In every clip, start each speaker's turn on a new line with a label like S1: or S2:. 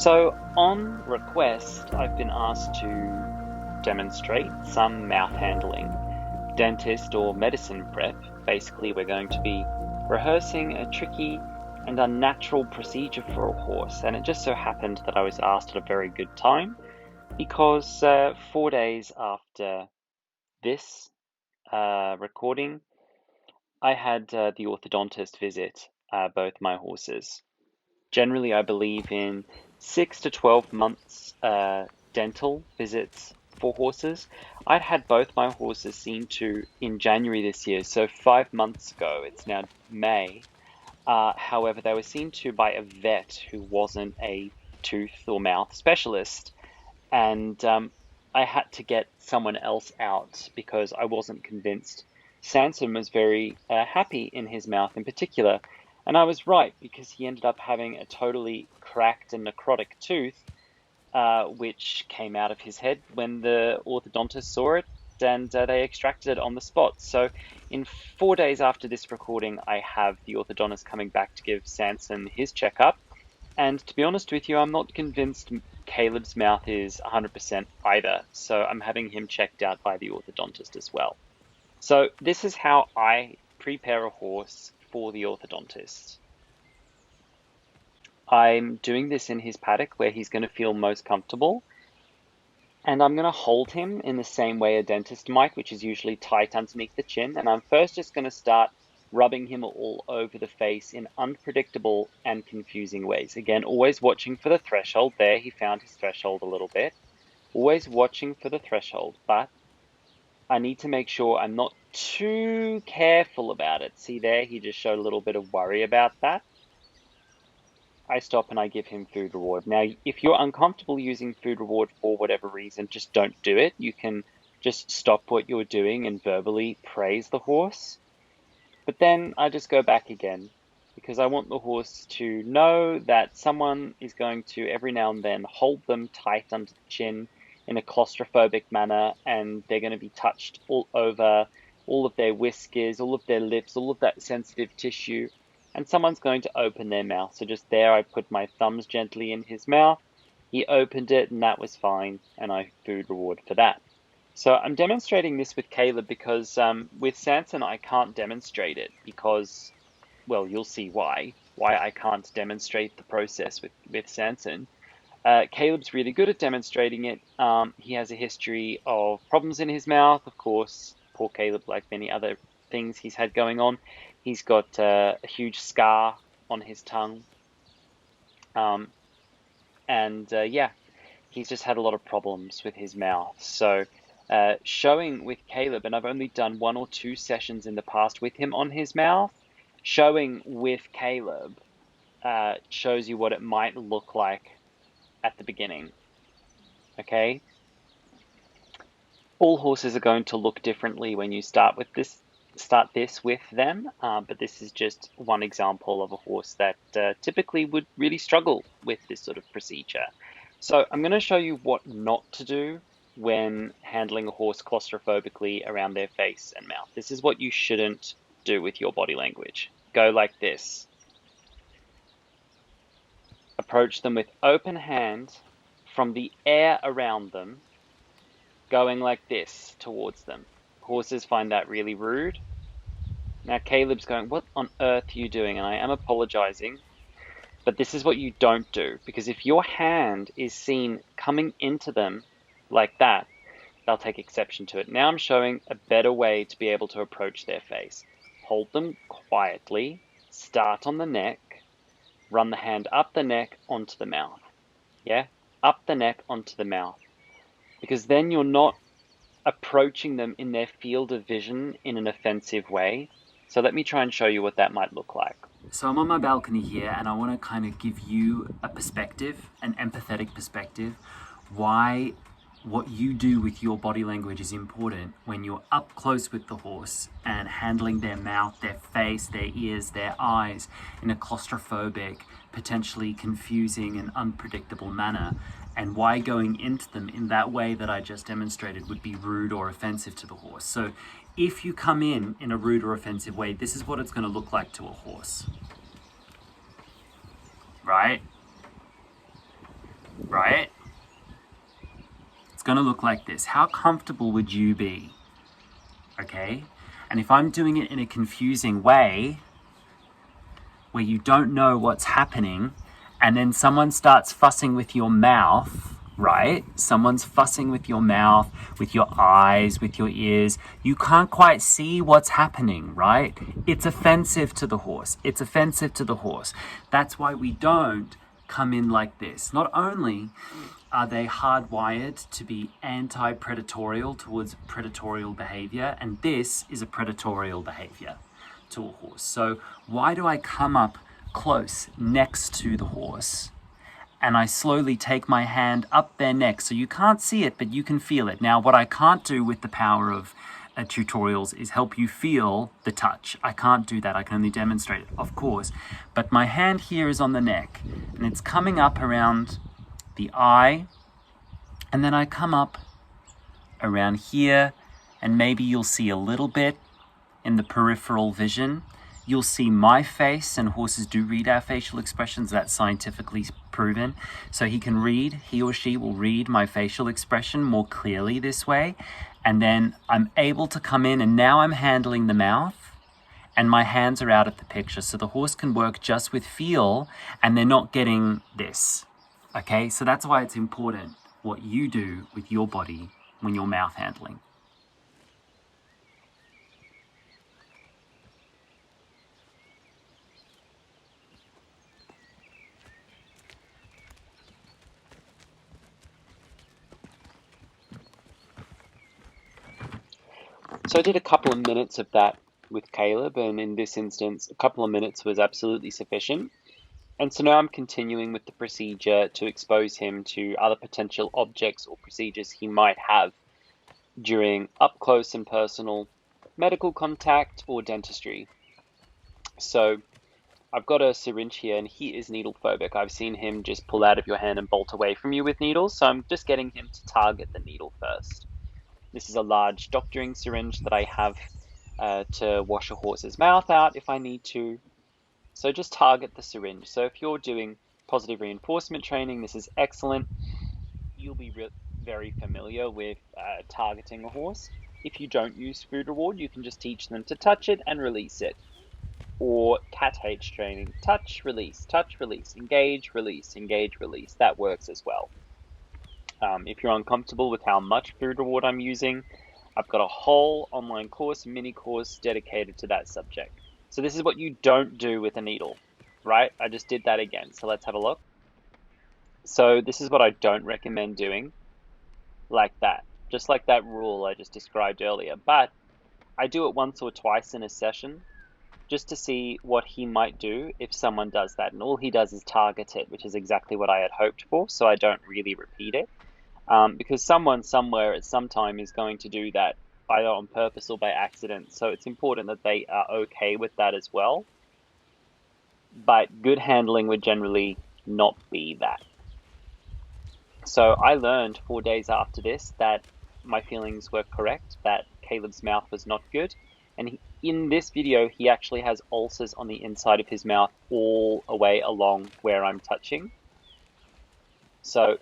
S1: So, on request, I've been asked to demonstrate some mouth handling, dentist or medicine prep. Basically, we're going to be rehearsing a tricky and unnatural procedure for a horse, and it just so happened that I was asked at a very good time because 4 days after this recording, I had the orthodontist visit both my horses. Generally, I believe in 6 to 12 months dental visits for horses. I'd had both my horses seen to in January this year, so 5 months ago. It's now May. However, they were seen to by a vet who wasn't a tooth or mouth specialist, and I had to get someone else out because I wasn't convinced Sanson was very happy in his mouth in particular. And I was right because he ended up having a totally cracked and necrotic tooth, which came out of his head when the orthodontist saw it and they extracted it on the spot. So, in 4 days after this recording, I have the orthodontist coming back to give Sanson his checkup. And to be honest with you, I'm not convinced Caleb's mouth is 100% either. So I'm having him checked out by the orthodontist as well. So this is how I prepare a horse for the orthodontist. I'm doing this in his paddock where he's going to feel most comfortable. And I'm going to hold him in the same way a dentist might, which is usually tight underneath the chin. And I'm first just going to start rubbing him all over the face in unpredictable and confusing ways. Again, always watching for the threshold. There, he found his threshold a little bit. Always watching for the threshold, but I need to make sure I'm not too careful about it. See there, he just showed a little bit of worry about that. I stop and I give him food reward. Now, if you're uncomfortable using food reward for whatever reason, just don't do it. You can just stop what you're doing and verbally praise the horse. But then I just go back again because I want the horse to know that someone is going to every now and then hold them tight under the chin in a claustrophobic manner, and they're going to be touched all over, all of their whiskers, all of their lips, all of that sensitive tissue, and someone's going to open their mouth. So just there, I put my thumbs gently in his mouth. He opened it, and that was fine, and I food reward for that. So I'm demonstrating this with Caleb because with Sanson I can't demonstrate it because, well, you'll see why I can't demonstrate the process with Sanson. Caleb's really good at demonstrating it. He has a history of problems in his mouth, of course. Poor Caleb, like many other things he's had going on. He's got a huge scar on his tongue. Yeah, he's just had a lot of problems with his mouth. So showing with Caleb, and I've only done 1 or 2 sessions in the past with him on his mouth, showing with Caleb shows you what it might look like at the beginning. Okay? All horses are going to look differently when you start this with them, but this is just one example of a horse that typically would really struggle with this sort of procedure. So I'm going to show you what not to do when handling a horse claustrophobically around their face and mouth. This is what you shouldn't do with your body language. Go like this. Approach them with open hand from the air around them, going like this towards them. Horses find that really rude. Now Caleb's going, what on earth are you doing? And I am apologizing, but this is what you don't do, because if your hand is seen coming into them like that, they'll take exception to it. Now I'm showing a better way to be able to approach their face. Hold them quietly, start on the neck, run the hand up the neck onto the mouth. Yeah, up the neck onto the mouth. Because then you're not approaching them in their field of vision in an offensive way. So let me try and show you what that might look like.
S2: So I'm on my balcony here and I want to kind of give you a perspective, an empathetic perspective, why what you do with your body language is important when you're up close with the horse and handling their mouth, their face, their ears, their eyes in a claustrophobic, potentially confusing and unpredictable manner, and why going into them in that way that I just demonstrated would be rude or offensive to the horse. So if you come in a rude or offensive way, this is what it's going to look like to a horse, right? right? It's going to look like this. How comfortable would you be? Okay? And if I'm doing it in a confusing way, where you don't know what's happening, and then someone starts fussing with your mouth, right? Someone's fussing with your mouth, with your eyes, with your ears. You can't quite see what's happening, right? It's offensive to the horse. It's offensive to the horse. That's why we don't come in like this. Not only are they hardwired to be anti-predatorial towards predatorial behavior, and this is a predatorial behavior to a horse. So why do I come up close next to the horse and I slowly take my hand up their neck so you can't see it, but you can feel it? Now, what I can't do with the power of tutorials is help you feel the touch. I can't do that. I can only demonstrate it, of course. But my hand here is on the neck and it's coming up around the eye, and then I come up around here, and maybe you'll see a little bit in the peripheral vision. You'll see my face, and horses do read our facial expressions. That's scientifically proven. So he or she will read my facial expression more clearly this way. And then I'm able to come in, and now I'm handling the mouth, and my hands are out of the picture. So the horse can work just with feel, and they're not getting this. Okay, so that's why it's important what you do with your body when you're mouth handling.
S1: So I did a couple of minutes of that with Caleb, and in this instance, a couple of minutes was absolutely sufficient. And so now I'm continuing with the procedure to expose him to other potential objects or procedures he might have during up close and personal medical contact or dentistry. So I've got a syringe here, and he is needle phobic. I've seen him just pull out of your hand and bolt away from you with needles, so I'm just getting him to target the needle first. This is a large doctoring syringe that I have to wash a horse's mouth out if I need to. So just target the syringe. So if you're doing positive reinforcement training, this is excellent. You'll be very familiar with targeting a horse. If you don't use food reward, you can just teach them to touch it and release it. Or cat H training, touch, release, engage, release. That works as well. If you're uncomfortable with how much food reward I'm using, I've got a whole online course, mini course dedicated to that subject. So this is what you don't do with a needle, right? I just did that again. So let's have a look. So this is what I don't recommend doing, like that, just like that rule I just described earlier. But I do it once or twice in a session just to see what he might do if someone does that. And all he does is target it, which is exactly what I had hoped for. So I don't really repeat it. Because someone somewhere at some time is going to do that, either on purpose or by accident. So it's important that they are okay with that as well. But good handling would generally not be that. So I learned 4 days after this that my feelings were correct, that Caleb's mouth was not good. And in this video, he actually has ulcers on the inside of his mouth all the way along where I'm touching. So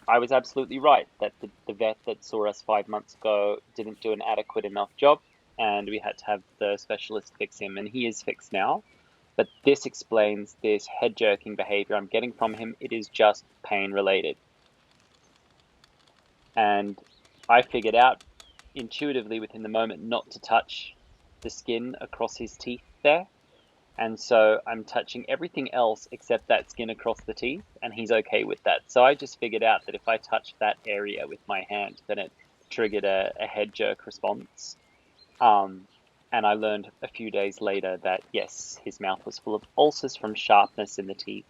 S1: I was absolutely right that the vet that saw us 5 months ago didn't do an adequate enough job, and we had to have the specialist fix him, and he is fixed now. But this explains this head jerking behavior I'm getting from him. It is just pain related. And I figured out intuitively within the moment not to touch the skin across his teeth there. And so I'm touching everything else except that skin across the teeth, and he's okay with that. So I just figured out that if I touched that area with my hand, then it triggered a head jerk response. And I learned a few days later that, yes, his mouth was full of ulcers from sharpness in the teeth.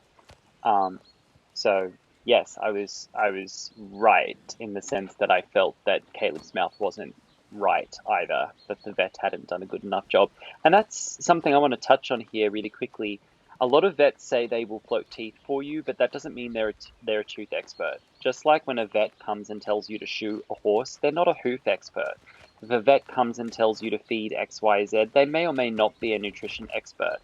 S1: So yes, I was right in the sense that I felt that Caleb's mouth wasn't right either, that the vet hadn't done a good enough job. And that's something I want to touch on here really quickly. A lot of vets say they will float teeth for you, but that doesn't mean they're a tooth expert. Just like when a vet comes and tells you to shoe a horse, they're not a hoof expert. If a vet comes and tells you to feed X, Y, Z, they may or may not be a nutrition expert.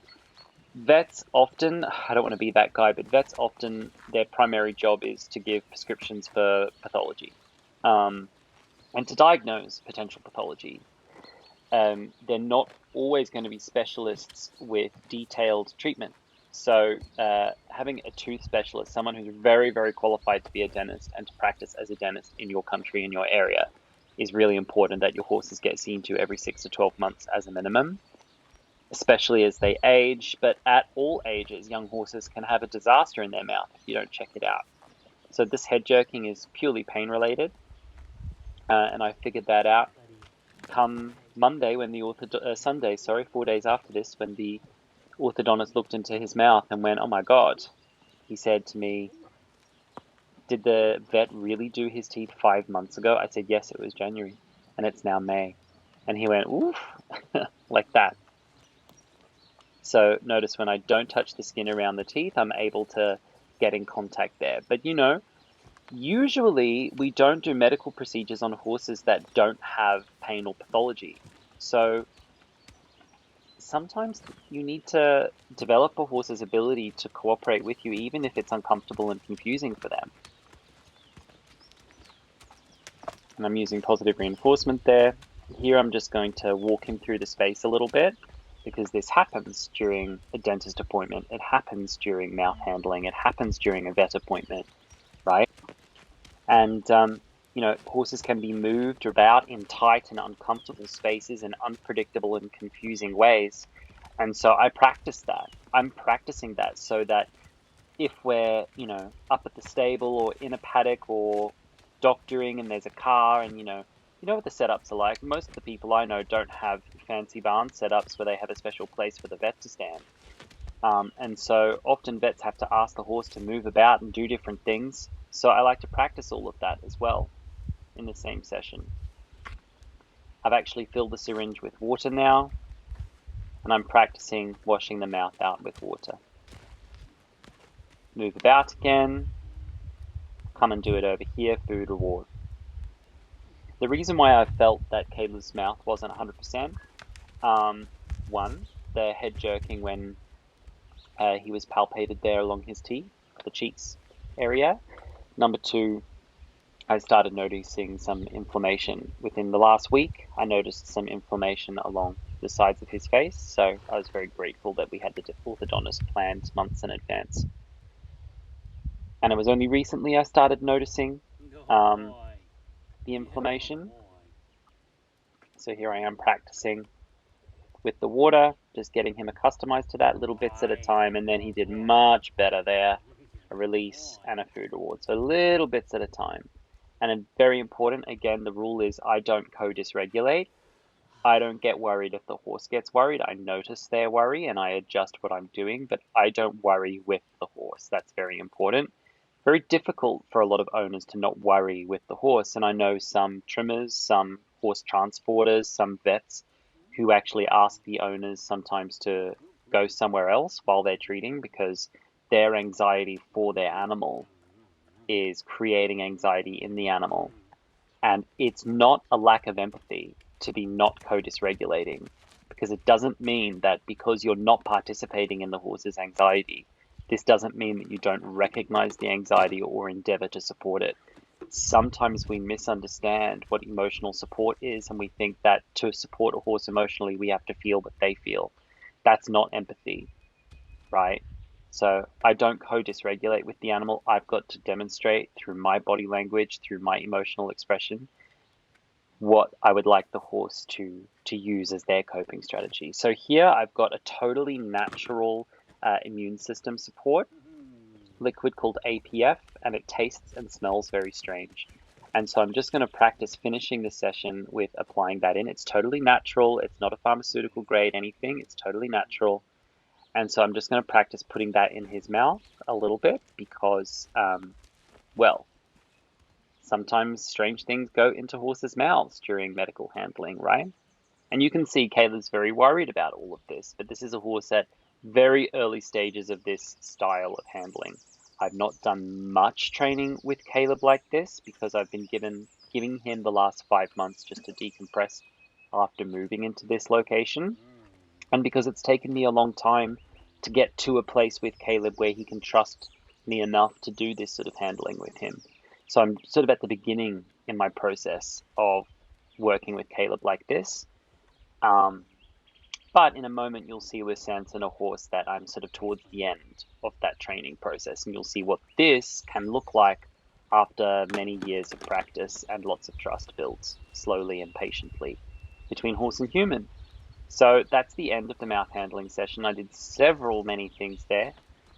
S1: Vets often, I don't want to be that guy, but vets often, their primary job is to give prescriptions for pathology, um, and to diagnose potential pathology. They're not always going to be specialists with detailed treatment. So, having a tooth specialist, someone who's very, very qualified to be a dentist and to practice as a dentist in your country, in your area, is really important that your horses get seen to every 6 to 12 months as a minimum, especially as they age. But at all ages, young horses can have a disaster in their mouth if you don't check it out. So, this head jerking is purely pain related, and I figured that out come Monday when the Sunday, sorry, 4 days after this, when the orthodontist looked into his mouth and went, "Oh my God." He said to me, "Did the vet really do his teeth 5 months ago?" I said, "Yes, it was January, and it's now May." And he went, "Oof," like that. So notice when I don't touch the skin around the teeth, I'm able to get in contact there. But usually we don't do medical procedures on horses that don't have pain or pathology. So sometimes you need to develop a horse's ability to cooperate with you, even if it's uncomfortable and confusing for them. And I'm using positive reinforcement there. Here I'm just going to walk him through the space a little bit, because this happens during a dentist appointment. It happens during mouth handling. It happens during a vet appointment, right? And, horses can be moved about in tight and uncomfortable spaces in unpredictable and confusing ways. And so I practice that. I'm practicing that so that if we're, up at the stable or in a paddock or doctoring and there's a car and, you know what the setups are like. Most of the people I know don't have fancy barn setups where they have a special place for the vet to stand. And so often vets have to ask the horse to move about and do different things. So I like to practice all of that as well in the same session. I've actually filled the syringe with water now, and I'm practicing washing the mouth out with water. Move about again. Come and do it over here, food reward. The reason why I felt that Caleb's mouth wasn't 100%, one, the head jerking when he was palpated there along his teeth, the cheeks area. Number two, I started noticing some inflammation. Within the last week, I noticed some inflammation along the sides of his face, so I was very grateful that we had the orthodontist planned months in advance. And it was only recently I started noticing um, the inflammation. So here I am practicing with the water, just getting him accustomed to that little bits at a time, and then he did much better there. A release and a food reward. So little bits at a time. And very important, again, the rule is I don't co-dysregulate. I don't get worried if the horse gets worried. I notice their worry and I adjust what I'm doing, but I don't worry with the horse. That's very important. Very difficult for a lot of owners to not worry with the horse. And I know some trimmers, some horse transporters, some vets who actually ask the owners sometimes to go somewhere else while they're treating, because their anxiety for their animal is creating anxiety in the animal. And it's not a lack of empathy to be not co-dysregulating, because it doesn't mean that because you're not participating in the horse's anxiety, this doesn't mean that you don't recognize the anxiety or endeavor to support it. Sometimes we misunderstand what emotional support is, and we think that to support a horse emotionally, we have to feel what they feel. That's not empathy, right? So I don't co-dysregulate with the animal. I've got to demonstrate through my body language, through my emotional expression, what I would like the horse to use as their coping strategy. So here I've got a totally natural immune system support liquid called APF, and it tastes and smells very strange. And so I'm just going to practice finishing the session with applying that in. It's totally natural. It's not a pharmaceutical grade anything. It's totally natural. And so I'm just going to practice putting that in his mouth a little bit because, well, sometimes strange things go into horses' mouths during medical handling, right? And you can see Caleb's very worried about all of this, but this is a horse at very early stages of this style of handling. I've not done much training with Caleb like this because I've been giving him the last 5 months just to decompress after moving into this location. And because it's taken me a long time to get to a place with Caleb where he can trust me enough to do this sort of handling with him. So I'm sort of at the beginning in my process of working with Caleb like this. But in a moment, you'll see with Sanson a horse that I'm sort of towards the end of that training process, and you'll see what this can look like after many years of practice and lots of trust built slowly and patiently between horse and human. So that's the end of the mouth handling session. I did many things there.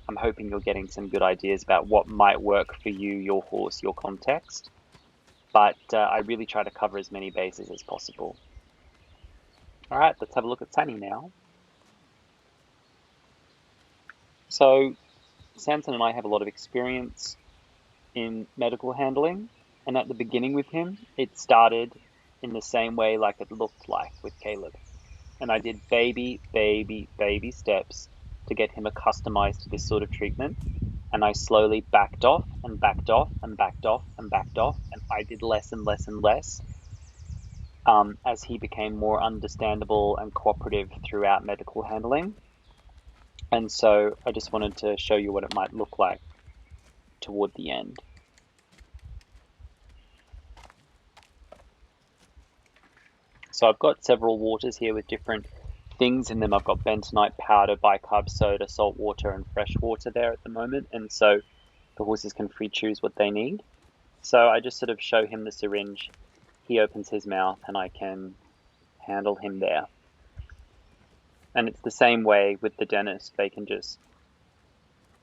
S1: I'm hoping you're getting some good ideas about what might work for you, your horse, your context. But I really try to cover as many bases as possible. All right, let's have a look at Sunny now. So Sanson and I have a lot of experience in medical handling, and at the beginning with him, it started in the same way like it looked like with Caleb. And I did baby steps to get him accustomed to this sort of treatment. And I slowly backed off and backed off and backed off and backed off. And I did less and less and less as he became more understandable and cooperative throughout medical handling. And so I just wanted to show you what it might look like toward the end. So I've got several waters here with different things in them. I've got bentonite powder, bicarb soda, salt water, and fresh water there at the moment. And so the horses can free choose what they need. So I just sort of show him the syringe. He opens his mouth and I can handle him there. And it's the same way with the dentist. They can just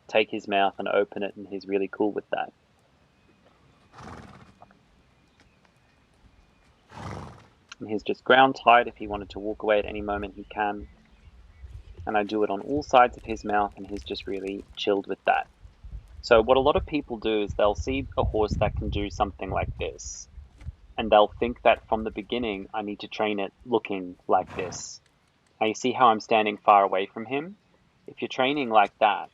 S1: take his mouth and open it, and he's really cool with that. And he's just ground tight. If he wanted to walk away at any moment, he can. And I do it on all sides of his mouth, and he's just really chilled with that. So what a lot of people do is they'll see a horse that can do something like this, and they'll think that from the beginning, I need to train it looking like this. Now you see how I'm standing far away from him? If you're training like that,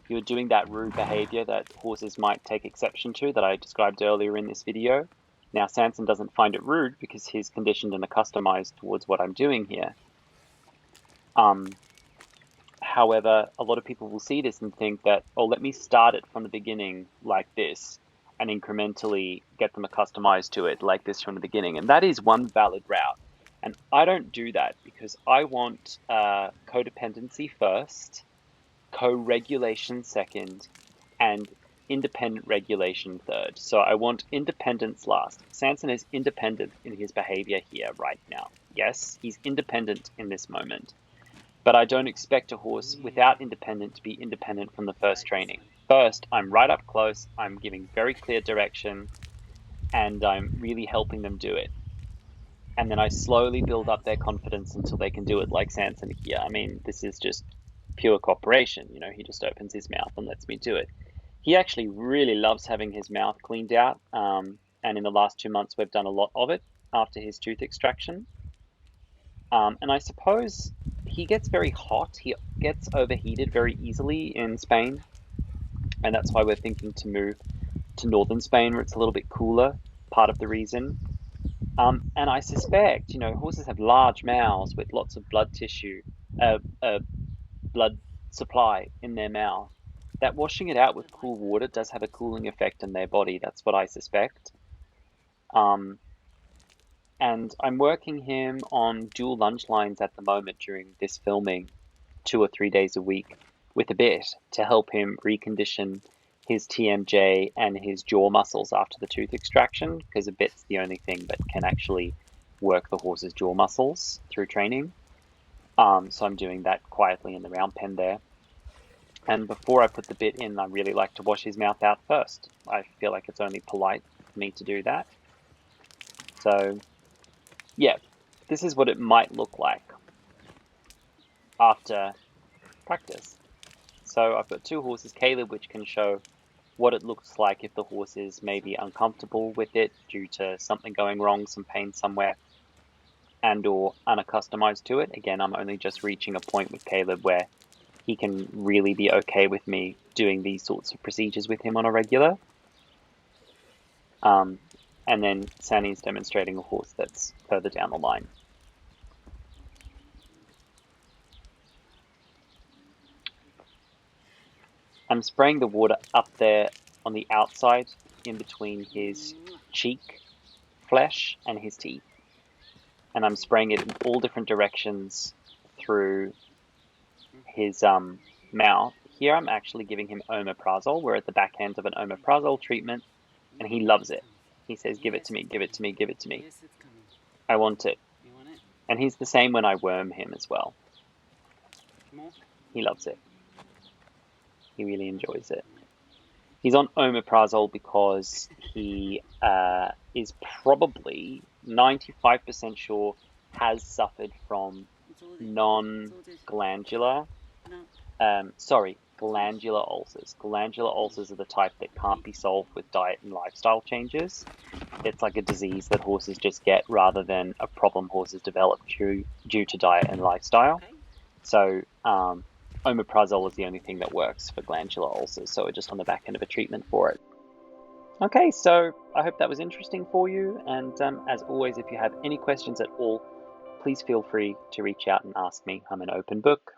S1: you're doing that rude behavior that horses might take exception to that I described earlier in this video. Now Sanson doesn't find it rude because he's conditioned and accustomed towards what I'm doing here. However, a lot of people will see this and think that, oh, let me start it from the beginning like this and incrementally get them accustomed to it like this from the beginning. And that is one valid route. And I don't do that because I want codependency first, co-regulation second, and independent regulation third. So I want independence last. Sanson is independent in his behavior here right now. Yes, he's independent in this moment. But I don't expect a horse without independent to be independent from the first training. First, I'm right up close, I'm giving very clear direction, and I'm really helping them do it. And then I slowly build up their confidence until they can do it like Sanson here. I mean, this is just pure cooperation. You know, he just opens his mouth and lets me do it. He actually really loves having his mouth cleaned out. And in the last 2 months, we've done a lot of it after his tooth extraction. And I suppose he gets very hot. He gets overheated very easily in Spain. And that's why we're thinking to move to northern Spain where it's a little bit cooler, part of the reason. And I suspect, you know, horses have large mouths with lots of blood tissue, blood supply in their mouth. That washing it out with cool water does have a cooling effect in their body. That's what I suspect. And I'm working him on dual lunge lines at the moment during this filming, 2 or 3 days a week with a bit to help him recondition his TMJ and his jaw muscles after the tooth extraction, because a bit's the only thing that can actually work the horse's jaw muscles through training. So I'm doing that quietly in the round pen there. And before I put the bit in, I really like to wash his mouth out first. I feel like it's only polite for me to do that. So yeah, this is what it might look like after practice. So I've got 2 horses, Caleb, which can show what it looks like if the horse is maybe uncomfortable with it due to something going wrong, some pain somewhere, and or unaccustomed to it. Again, I'm only just reaching a point with Caleb where he can really be okay with me doing these sorts of procedures with him on a regular. And then Sanny's demonstrating a horse that's further down the line. I'm spraying the water up there on the outside in between his cheek flesh and his teeth. And I'm spraying it in all different directions through his mouth. Here I'm actually giving him omeprazole. We're at the back end of an omeprazole treatment, and he loves it. He says, give it to me, give it to me, give it to me. I want it. And he's the same when I worm him as well. He loves it. He really enjoys it. He's on omeprazole because he is probably 95% sure has suffered from glandular ulcers. Glandular ulcers are the type that can't be solved with diet and lifestyle changes. It's like a disease that horses just get rather than a problem horses develop due to diet and lifestyle. So omeprazole is the only thing that works for glandular ulcers, so we're just on the back end of a treatment for it. Okay, so I hope that was interesting for you, and as always, if you have any questions at all, please feel free to reach out and ask me. I'm an open book.